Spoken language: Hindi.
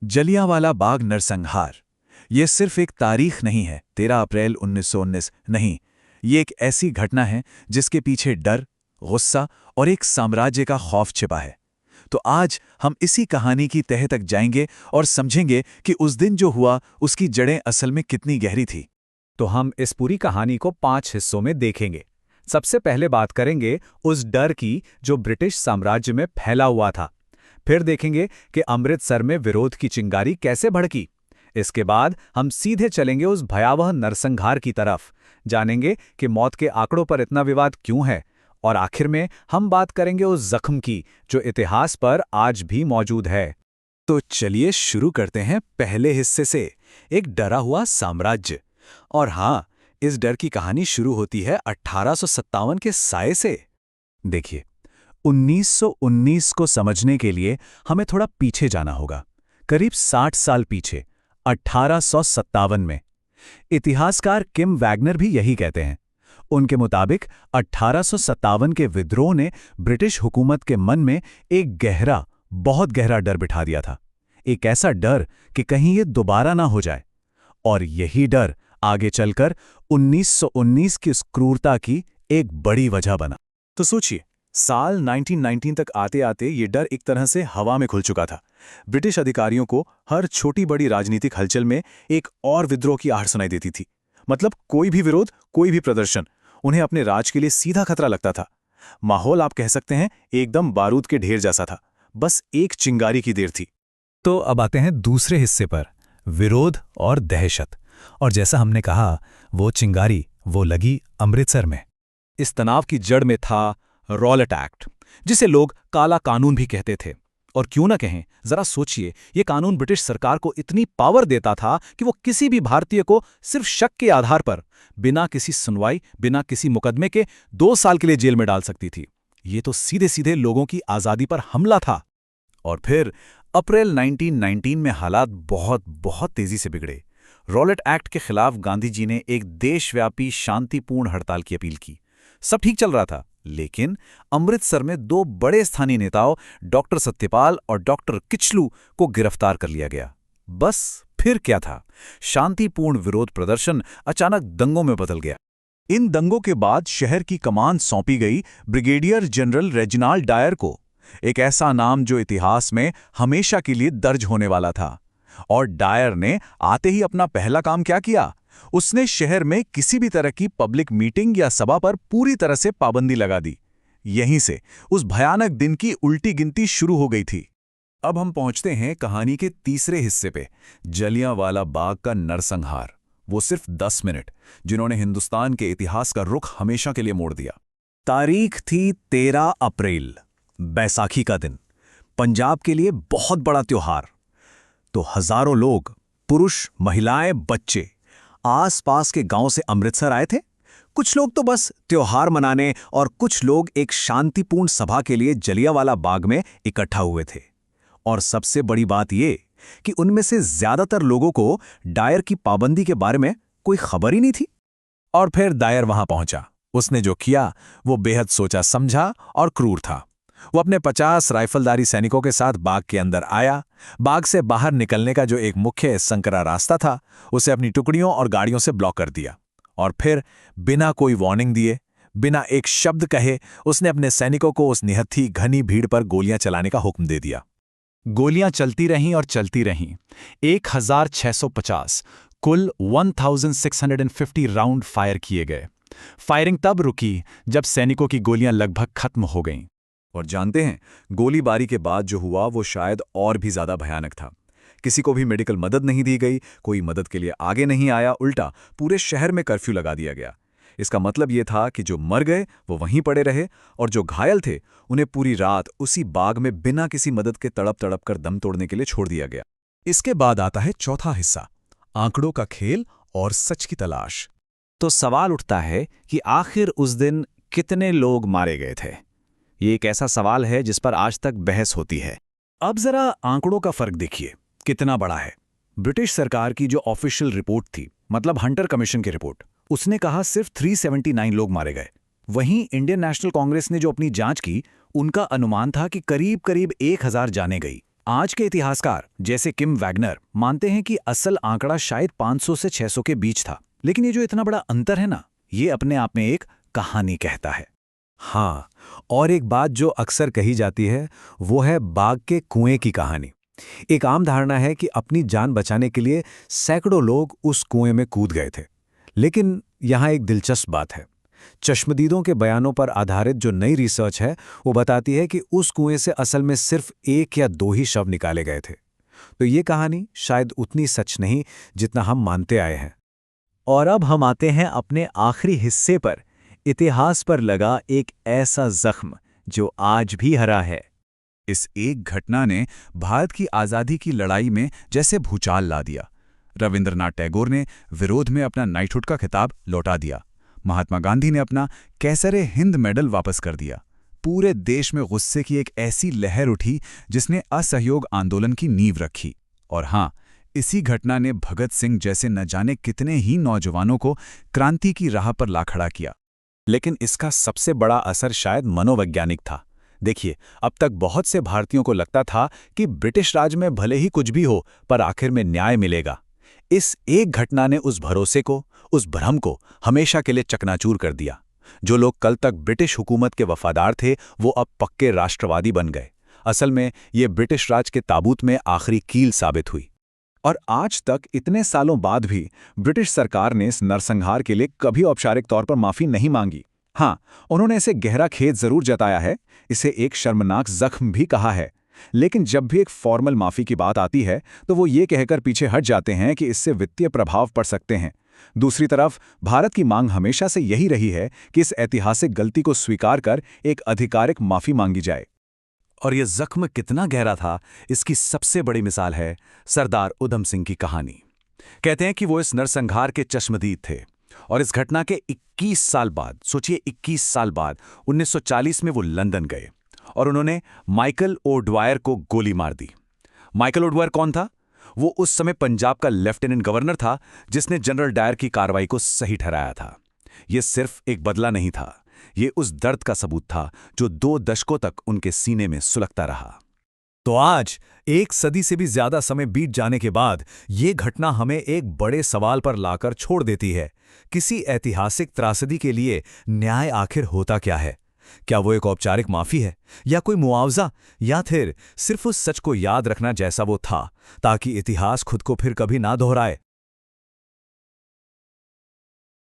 जलियांवाला बाग नरसंहार। ये सिर्फ एक तारीख नहीं है, 13 अप्रैल 1919 नहीं। ये एक ऐसी घटना है जिसके पीछे डर, गुस्सा और एक साम्राज्य का खौफ छिपा है। तो आज हम इसी कहानी की तह तक जाएंगे और समझेंगे कि उस दिन जो हुआ उसकी जड़ें असल में कितनी गहरी थी। तो हम इस पूरी कहानी को 5 हिस्सों में देखेंगे। सबसे पहले बात करेंगे उस डर की जो ब्रिटिश साम्राज्य में फैला हुआ था। फिर देखेंगे कि अमृतसर में विरोध की चिंगारी कैसे भड़की। इसके बाद हम सीधे चलेंगे उस भयावह नरसंहार की तरफ, जानेंगे कि मौत के आंकड़ों पर इतना विवाद क्यों है। और आखिर में हम बात करेंगे उस जख्म की जो इतिहास पर आज भी मौजूद है। तो चलिए शुरू करते हैं पहले हिस्से से, एक डरा हुआ साम्राज्य। और हाँ, इस डर की कहानी शुरू होती है 1857 के साये से। देखिए, 1919 को समझने के लिए हमें थोड़ा पीछे जाना होगा, करीब 60 साल पीछे, 1857 में। इतिहासकार किम वैगनर भी यही कहते हैं। उनके मुताबिक 1857 के विद्रोह ने ब्रिटिश हुकूमत के मन में एक गहरा, बहुत गहरा डर बिठा दिया था। एक ऐसा डर कि कहीं ये दोबारा ना हो जाए। और यही डर आगे चलकर 1919 की उस क्रूरता की एक बड़ी वजह बना। तो सोचिए, साल 1919 तक आते आते ये डर एक तरह से हवा में खुल चुका था। ब्रिटिश अधिकारियों को हर छोटी बड़ी राजनीतिक हलचल में एक और विद्रोह की आहट सुनाई देती थी। मतलब कोई भी विरोध, कोई भी प्रदर्शन उन्हें अपने राज के लिए सीधा खतरा लगता था। माहौल आप कह सकते हैं एकदम बारूद के ढेर जैसा था, बस एक चिंगारी की देर थी। तो अब आते हैं दूसरे हिस्से पर, विरोध और दहशत। और जैसा हमने कहा, वो चिंगारी वो लगी अमृतसर में। इस तनाव की जड़ में था रॉलेट एक्ट, जिसे लोग काला कानून भी कहते थे। और क्यों ना कहें, जरा सोचिए, ये कानून ब्रिटिश सरकार को इतनी पावर देता था कि वो किसी भी भारतीय को सिर्फ शक के आधार पर, बिना किसी सुनवाई, बिना किसी मुकदमे के 2 साल के लिए जेल में डाल सकती थी। ये तो सीधे सीधे लोगों की आज़ादी पर हमला था। और फिर अप्रैल 1919 में हालात बहुत बहुत तेजी से बिगड़े। रॉलेट एक्ट के खिलाफ गांधी जी ने एक देशव्यापी शांतिपूर्ण हड़ताल की अपील की। सब ठीक चल रहा था, लेकिन अमृतसर में 2 बड़े स्थानीय नेताओं डॉक्टर सत्यपाल और डॉक्टर किचलू को गिरफ्तार कर लिया गया। बस फिर क्या था, शांतिपूर्ण विरोध प्रदर्शन अचानक दंगों में बदल गया। इन दंगों के बाद शहर की कमान सौंपी गई ब्रिगेडियर जनरल रेजिनाल्ड डायर को, एक ऐसा नाम जो इतिहास में हमेशा के लिए दर्ज होने वाला था। और डायर ने आते ही अपना पहला काम क्या किया? उसने शहर में किसी भी तरह की पब्लिक मीटिंग या सभा पर पूरी तरह से पाबंदी लगा दी। यहीं से उस भयानक दिन की उल्टी गिनती शुरू हो गई थी। अब हम पहुंचते हैं कहानी के तीसरे हिस्से पे, जलियांवाला बाग का नरसंहार। वो सिर्फ 10 मिनट, जिन्होंने हिंदुस्तान के इतिहास का रुख हमेशा के लिए मोड़ दिया। तारीख थी 13 अप्रैल, बैसाखी का दिन, पंजाब के लिए बहुत बड़ा त्योहार। तो हजारों लोग, पुरुष, महिलाएं, बच्चे आसपास के गांव से अमृतसर आए थे। कुछ लोग तो बस त्योहार मनाने और कुछ लोग एक शांतिपूर्ण सभा के लिए जलियांवाला बाग में इकट्ठा हुए थे। और सबसे बड़ी बात ये कि उनमें से ज्यादातर लोगों को डायर की पाबंदी के बारे में कोई खबर ही नहीं थी। और फिर डायर वहां पहुंचा। उसने जो किया वो बेहद सोचा समझा और क्रूर था। वो अपने 50 राइफलधारी सैनिकों के साथ बाग के अंदर आया। बाग से बाहर निकलने का जो एक मुख्य संकरा रास्ता था, उसे अपनी टुकड़ियों और गाड़ियों से ब्लॉक कर दिया। और फिर बिना कोई वार्निंग दिए, बिना एक शब्द कहे, उसने अपने सैनिकों को उस निहत्थी घनी भीड़ पर गोलियां चलाने का हुक्म दे दिया। गोलियां चलती रहीं और चलती रहीं। 1650 कुल 1650 राउंड फायर किए गए। फायरिंग तब रुकी जब सैनिकों की गोलियां लगभग खत्म हो गईं। और जानते हैं, गोलीबारी के बाद जो हुआ वो शायद और भी ज्यादा भयानक था। किसी को भी मेडिकल मदद नहीं दी गई, कोई मदद के लिए आगे नहीं आया, उल्टा पूरे शहर में कर्फ्यू लगा दिया गया। इसका मतलब ये था कि जो मर गए वो वहीं पड़े रहे, और जो घायल थे उन्हें पूरी रात उसी बाग में बिना किसी मदद के तड़प तड़प कर दम तोड़ने के लिए छोड़ दिया गया। इसके बाद आता है चौथा हिस्सा, आंकड़ों का खेल और सच की तलाश। तो सवाल उठता है कि आखिर उस दिन कितने लोग मारे गए थे। ये एक ऐसा सवाल है जिस पर आज तक बहस होती है। अब जरा आंकड़ों का फर्क देखिए, कितना बड़ा है। ब्रिटिश सरकार की जो ऑफिशियल रिपोर्ट थी, मतलब हंटर कमीशन की रिपोर्ट, उसने कहा सिर्फ 379 लोग मारे गए। वहीं इंडियन नेशनल कांग्रेस ने जो अपनी जांच की, उनका अनुमान था कि करीब करीब 1000 जाने गई। आज के इतिहासकार जैसे किम वैगनर मानते हैं कि असल आंकड़ा शायद 500 से 600 के बीच था, लेकिन ये जो इतना बड़ा अंतर है ना, ये अपने आप में एक कहानी कहता है। हाँ, और एक बात जो अक्सर कही जाती है वो है बाघ के कुएं की कहानी। एक आम धारणा है कि अपनी जान बचाने के लिए सैकड़ों लोग उस कुएं में कूद गए थे, लेकिन यहाँ एक दिलचस्प बात है। चश्मदीदों के बयानों पर आधारित जो नई रिसर्च है वो बताती है कि उस कुएं से असल में सिर्फ 1 या 2 ही शव निकाले गए थे। तो ये कहानी शायद उतनी सच नहीं जितना हम मानते आए हैं। और अब हम आते हैं अपने आखिरी हिस्से पर, इतिहास पर लगा एक ऐसा जख्म जो आज भी हरा है। इस एक घटना ने भारत की आज़ादी की लड़ाई में जैसे भूचाल ला दिया। रविंद्रनाथ टैगोर ने विरोध में अपना नाइटहुड का खिताब लौटा दिया। महात्मा गांधी ने अपना कैसरे हिंद मेडल वापस कर दिया। पूरे देश में गुस्से की एक ऐसी लहर उठी जिसने असहयोग आंदोलन की नींव रखी। और हाँ, इसी घटना ने भगत सिंह जैसे न जाने कितने ही नौजवानों को क्रांति की राह पर ला खड़ा किया। लेकिन इसका सबसे बड़ा असर शायद मनोवैज्ञानिक था। देखिए, अब तक बहुत से भारतीयों को लगता था कि ब्रिटिश राज में भले ही कुछ भी हो पर आखिर में न्याय मिलेगा। इस एक घटना ने उस भरोसे को, उस भ्रम को हमेशा के लिए चकनाचूर कर दिया। जो लोग कल तक ब्रिटिश हुकूमत के वफादार थे वो अब पक्के राष्ट्रवादी बन गए। असल में ये ब्रिटिश राज के ताबूत में आखिरी कील साबित हुई। और आज तक इतने सालों बाद भी ब्रिटिश सरकार ने इस नरसंहार के लिए कभी औपचारिक तौर पर माफी नहीं मांगी। हाँ, उन्होंने इसे गहरा खेद जरूर जताया है, इसे एक शर्मनाक जख्म भी कहा है, लेकिन जब भी एक फॉर्मल माफी की बात आती है तो वो ये कहकर पीछे हट जाते हैं कि इससे वित्तीय प्रभाव पड़ सकते हैं। दूसरी तरफ भारत की मांग हमेशा से यही रही है कि इस ऐतिहासिक गलती को स्वीकार कर एक आधिकारिक माफी मांगी जाए। और ये जख्म कितना गहरा था, इसकी सबसे बड़ी मिसाल है सरदार उधम सिंह की कहानी। कहते हैं कि वो इस नरसंहार के चश्मदीद थे और इस घटना के 21 साल बाद, सोचिए 21 साल बाद, 1940 में वो लंदन गए और उन्होंने माइकल ओडवायर को गोली मार दी। माइकल ओडवायर कौन था? वो उस समय पंजाब का लेफ्टिनेंट गवर्नर था जिसने जनरल डायर की कार्रवाई को सही ठहराया था। ये सिर्फ एक बदला नहीं था, ये उस दर्द का सबूत था जो 2 दशकों तक उनके सीने में सुलगता रहा। तो आज, 1 सदी से भी ज्यादा समय बीत जाने के बाद, ये घटना हमें एक बड़े सवाल पर लाकर छोड़ देती है। किसी ऐतिहासिक त्रासदी के लिए न्याय आखिर होता क्या है? क्या वो एक औपचारिक माफी है, या कोई मुआवजा, या फिर सिर्फ उस सच को याद रखना जैसा वो था, ताकि इतिहास खुद को फिर कभी ना दोहराए?